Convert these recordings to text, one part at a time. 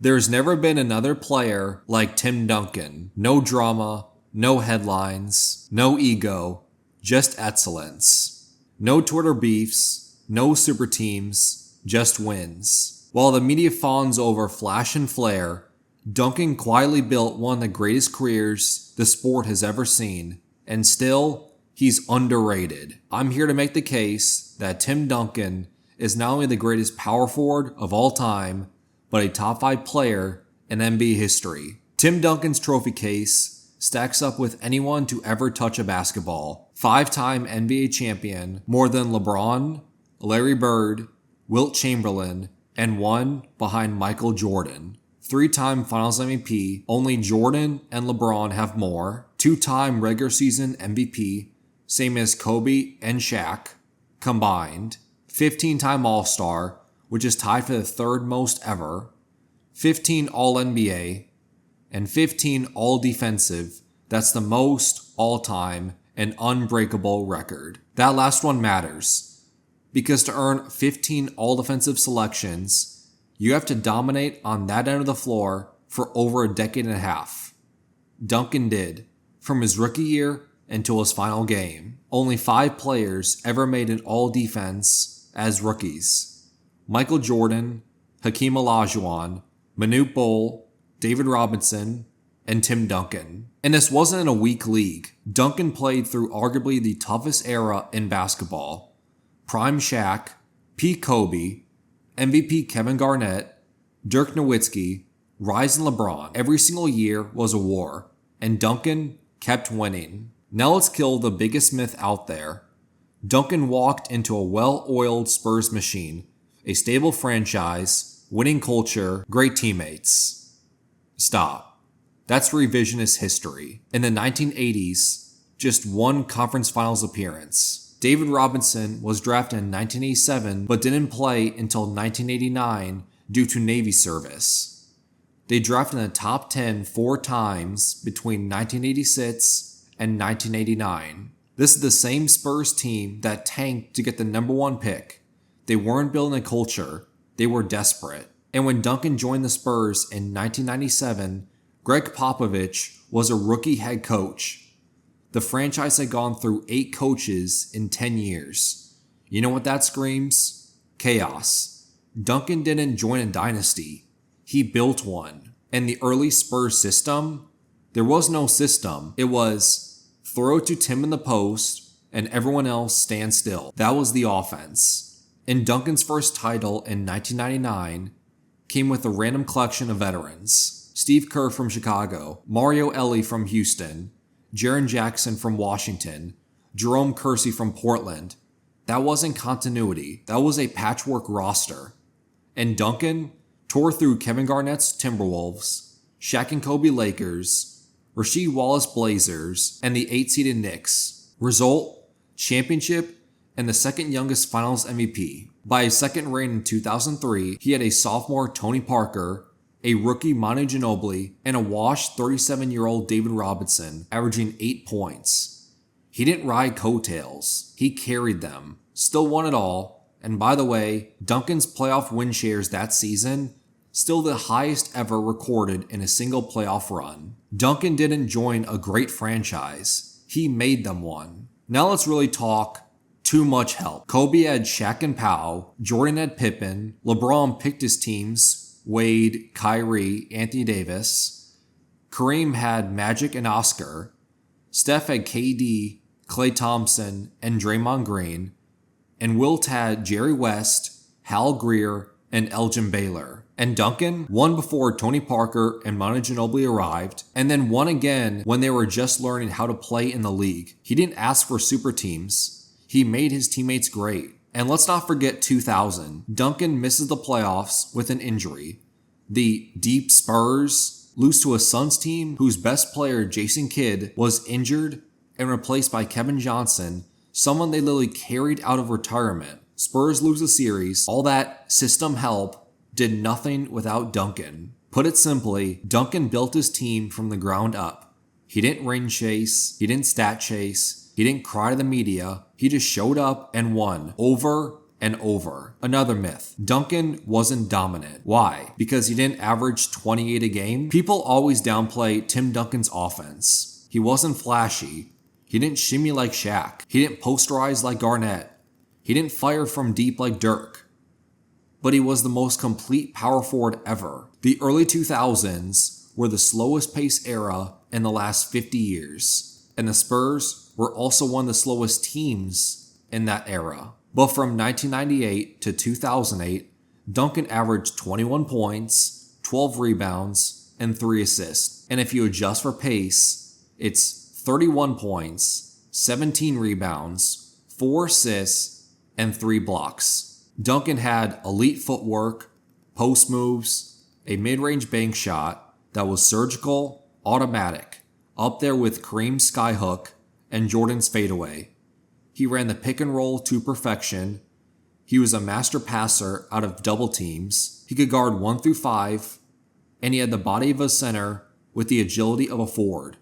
There's never been another player like Tim Duncan. No drama, no headlines, no ego, just excellence. No Twitter beefs, no super teams, just wins. While the media fawns over flash and flare, Duncan quietly built one of the greatest careers the sport has ever seen, and still, he's underrated. I'm here to make the case that Tim Duncan is not only the greatest power forward of all time, but a top 5 player in NBA history. Tim Duncan's trophy case stacks up with anyone to ever touch a basketball. 5-time NBA champion, more than LeBron, Larry Bird, Wilt Chamberlain, and one behind Michael Jordan. 3-time Finals MVP, only Jordan and LeBron have more. 2-time regular season MVP, same as Kobe and Shaq, combined. 15-time All-Star, which is tied for the 3rd most ever. 15 All-NBA, and 15 All-Defensive. That's the most all-time and unbreakable record. That last one matters, because to earn 15 All-Defensive selections, you have to dominate on that end of the floor for over a decade and a half. Duncan did, from his rookie year until his final game. Only 5 players ever made an All-Defense as rookies: Michael Jordan, Hakeem Olajuwon, Manute Bol, David Robinson, and Tim Duncan. And this wasn't in a weak league. Duncan played through arguably the toughest era in basketball. Prime Shaq, peak Kobe, MVP Kevin Garnett, Dirk Nowitzki, Rise and LeBron. Every single year was a war, and Duncan kept winning. Now let's kill the biggest myth out there. Duncan walked into a well-oiled Spurs machine, a stable franchise, winning culture, great teammates. Stop. That's revisionist history. In the 1980s, just one conference finals appearance. David Robinson was drafted in 1987 but didn't play until 1989 due to Navy service. They drafted in the top 10 4 times between 1986 and 1989. This is the same Spurs team that tanked to get the number 1 pick. They weren't building a culture, they were desperate. And when Duncan joined the Spurs in 1997, Greg Popovich was a rookie head coach. The franchise had gone through 8 coaches in 10 years. You know what that screams? Chaos. Duncan didn't join a dynasty. He built one. And the early Spurs system? There was no system. It was throw it to Tim in the post and everyone else stand still. That was the offense. And Duncan's first title in 1999 came with a random collection of veterans. Steve Kerr from Chicago, Mario Elie from Houston, Jaren Jackson from Washington, Jerome Kersey from Portland. That wasn't continuity. That was a patchwork roster. And Duncan tore through Kevin Garnett's Timberwolves, Shaq and Kobe Lakers, Rasheed Wallace Blazers, and the 8-seeded Knicks. Result, championship, and the second youngest Finals MVP. By his second reign in 2003, he had a sophomore Tony Parker, a rookie Manu Ginobili, and a washed 37-year-old David Robinson, averaging 8 points. He didn't ride coattails. He carried them. Still won it all. And by the way, Duncan's playoff win shares that season, still the highest ever recorded in a single playoff run. Duncan didn't join a great franchise. He made them one. Now let's really talk too much help. Kobe had Shaq and Pau. Jordan had Pippen. LeBron picked his teams. Wade, Kyrie, Anthony Davis. Kareem had Magic and Oscar. Steph had KD, Klay Thompson, and Draymond Green. And Wilt had Jerry West, Hal Greer, and Elgin Baylor. And Duncan won before Tony Parker and Manu Ginobili arrived, and then won again when they were just learning how to play in the league. He didn't ask for super teams. He made his teammates great. And let's not forget 2000. Duncan misses the playoffs with an injury. The deep Spurs lose to a Suns team whose best player, Jason Kidd, was injured and replaced by Kevin Johnson, someone they literally carried out of retirement. Spurs lose the series. All that system help did nothing without Duncan. Put it simply, Duncan built his team from the ground up. He didn't ring chase. He didn't stat chase. He didn't cry to the media. He just showed up and won over and over. Another myth. Duncan wasn't dominant. Why? Because he didn't average 28 a game? People always downplay Tim Duncan's offense. He wasn't flashy. He didn't shimmy like Shaq. He didn't posterize like Garnett. He didn't fire from deep like Dirk. But he was the most complete power forward ever. The early 2000s were the slowest pace era in the last 50 years. And the Spurs were also one of the slowest teams in that era. But from 1998 to 2008, Duncan averaged 21 points, 12 rebounds, and 3 assists. And if you adjust for pace, it's 31 points, 17 rebounds, 4 assists, and 3 blocks. Duncan had elite footwork, post moves, a mid-range bank shot that was surgical, automatic, up there with Kareem's skyhook and Jordan's fadeaway. He ran the pick and roll to perfection. He was a master passer out of double teams. He could guard 1 through 5, and he had the body of a center with the agility of a forward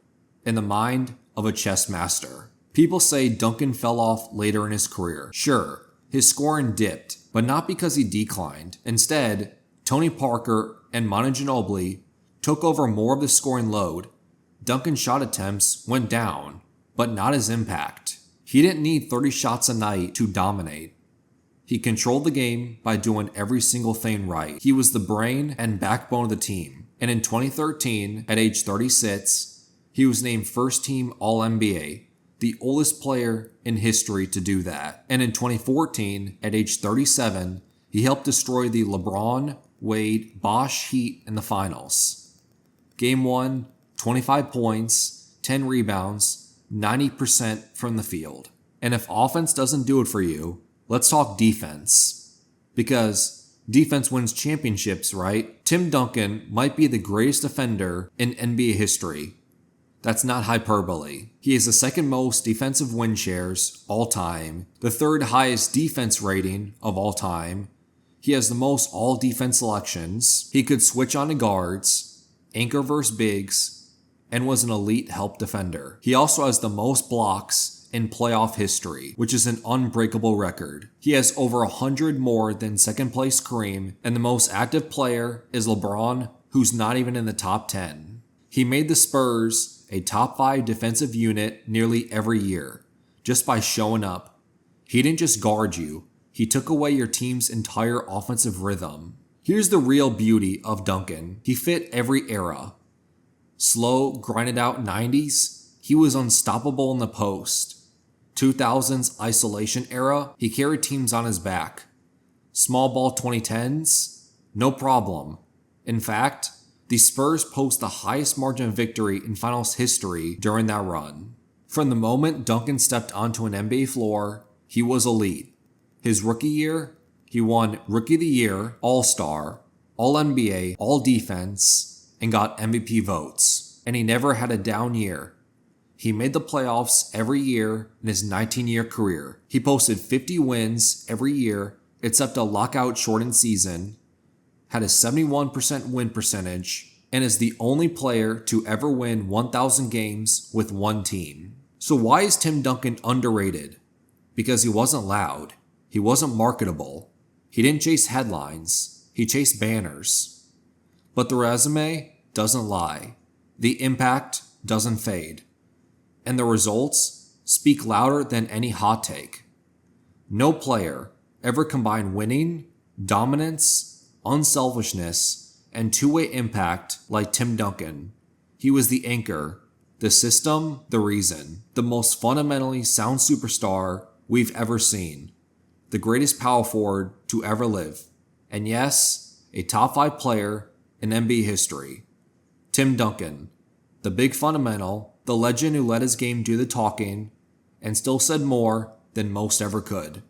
and the mind of a chess master. People say Duncan fell off later in his career. Sure, his scoring dipped, but not because he declined. Instead, Tony Parker and Manu Ginobili took over more of the scoring load. Duncan's shot attempts went down, but not his impact. He didn't need 30 shots a night to dominate. He controlled the game by doing every single thing right. He was the brain and backbone of the team. And in 2013, at age 36, he was named first team All-NBA, the oldest player in history to do that. And in 2014, at age 37, he helped destroy the LeBron, Wade, Bosch Heat in the finals. Game 1, 25 points, 10 rebounds, 90% from the field. And if offense doesn't do it for you, let's talk defense. Because defense wins championships, right? Tim Duncan might be the greatest defender in NBA history. That's not hyperbole. He is the second most defensive win shares all time, the third highest defense rating of all time. He has the most all defense selections. He could switch on to guards, anchor versus bigs, and was an elite help defender. He also has the most blocks in playoff history, which is an unbreakable record. He has over 100 more than second place Kareem, and the most active player is LeBron, who's not even in the top 10. He made the Spurs a top 5 defensive unit nearly every year, just by showing up. He didn't just guard you, he took away your team's entire offensive rhythm. Here's the real beauty of Duncan. He fit every era. Slow, grinded out 90s, he was unstoppable in the post. 2000s isolation era, he carried teams on his back. Small ball 2010s, no problem. In fact, the Spurs post the highest margin of victory in finals history during that run. From the moment Duncan stepped onto an NBA floor, he was elite. His rookie year, he won Rookie of the Year, All-Star, All-NBA, All-Defense, and got MVP votes. And he never had a down year. He made the playoffs every year in his 19-year career. He posted 50 wins every year except a lockout shortened season, had a 71% win percentage, and is the only player to ever win 1,000 games with one team. So why is Tim Duncan underrated? Because he wasn't loud. He wasn't marketable. He didn't chase headlines. He chased banners. But the resume doesn't lie. The impact doesn't fade. And the results speak louder than any hot take. No player ever combined winning, dominance, unselfishness, and two-way impact like Tim Duncan. He was the anchor, the system, the reason, the most fundamentally sound superstar we've ever seen, the greatest power forward to ever live, and yes, a top 5 player in NBA history. Tim Duncan, the big fundamental, the legend who let his game do the talking, and still said more than most ever could.